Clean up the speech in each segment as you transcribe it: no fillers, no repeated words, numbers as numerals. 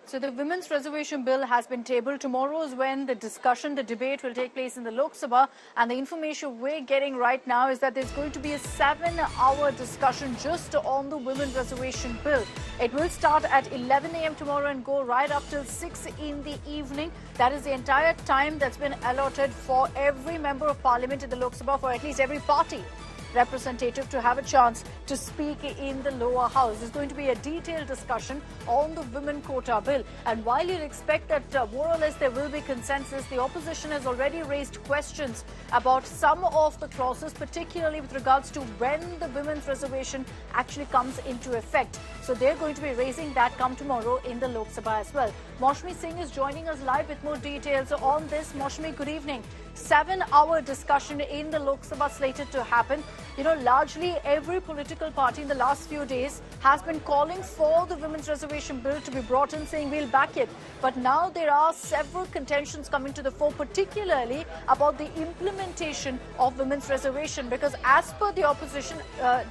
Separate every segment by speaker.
Speaker 1: So the Women's Reservation Bill has been tabled. Tomorrow is when the debate will take place in the Lok Sabha. And the information we're getting right now is that there's going to be a 7-hour discussion just on the Women's Reservation Bill. It will start at 11 a.m. tomorrow and go right up till 6 in the evening. That is the entire time that's been allotted for every member of parliament in the Lok Sabha, for at least every party representative to have a chance to speak in the lower house. There's going to be a detailed discussion on the women quota bill. And while you'll expect that more or less there will be consensus, the opposition has already raised questions about some of the clauses, particularly with regards to when the women's reservation actually comes into effect. So they're going to be raising that come tomorrow in the Lok Sabha as well. Moshmi Singh is joining us live with more details on this. Moshmi, good evening. 7-hour discussion in the Lok Sabha slated to happen. You know, largely every political party in the last few days has been calling for the Women's Reservation Bill to be brought in, saying we'll back it. But now there are several contentions coming to the fore, particularly about the implementation of Women's Reservation, because as per the opposition,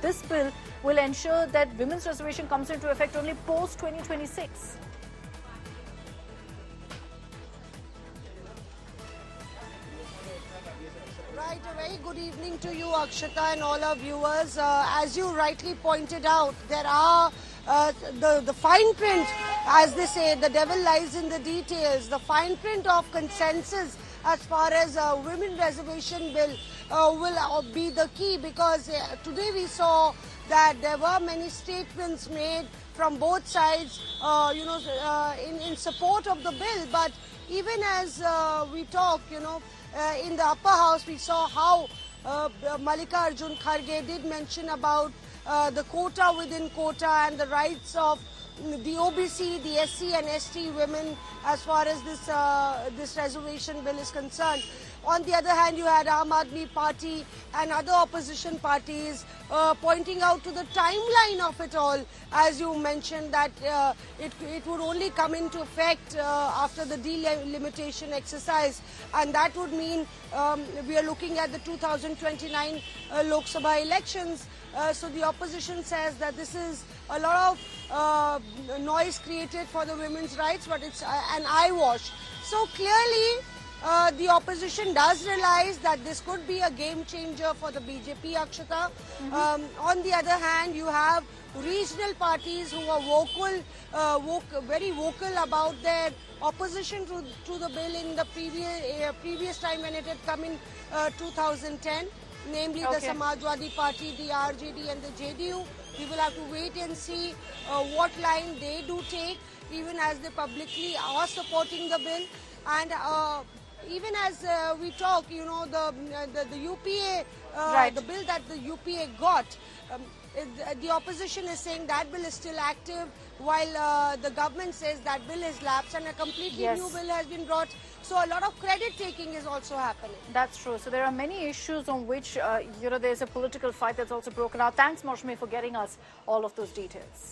Speaker 1: this bill will ensure that Women's Reservation comes into effect only post-2026.
Speaker 2: Right, a very good evening to you, Akshata, and all our viewers. As you rightly pointed out, there are the fine print, as they say, the devil lies in the details. The fine print of consensus as far as Women Reservation Bill will be the key, because today we saw that there were many statements made from both sides, in support of the bill. But even as we talk, in the upper house, we saw how Mallikarjun Kharge did mention about the quota within quota and the rights of the OBC, the SC and ST women as far as this reservation bill is concerned. On the other hand, you had Aam Aadmi Party and other opposition parties pointing out to the timeline of it all, as you mentioned that it would only come into effect after the delimitation exercise, and that would mean we are looking at the 2029 Lok Sabha elections. So the opposition says that this is a lot of noise created for the women's rights, but it's an eyewash. So clearly, the opposition does realize that this could be a game changer for the BJP, Akshata. On the other hand, you have regional parties who are very vocal about their opposition to the bill in the previous time when it had come in 2010, namely the Samajwadi Party, the RJD and the JDU. We will have to wait and see what line they do take, even as they publicly are supporting the bill. And even as we talk, the UPA, the bill that the UPA got, the opposition is saying that bill is still active, while the government says that bill is lapsed and a completely new bill has been brought. So a lot of credit taking is also happening.
Speaker 1: That's true. So there are many issues on which, there's a political fight that's also broken out. Thanks, Moshmi, for getting us all of those details.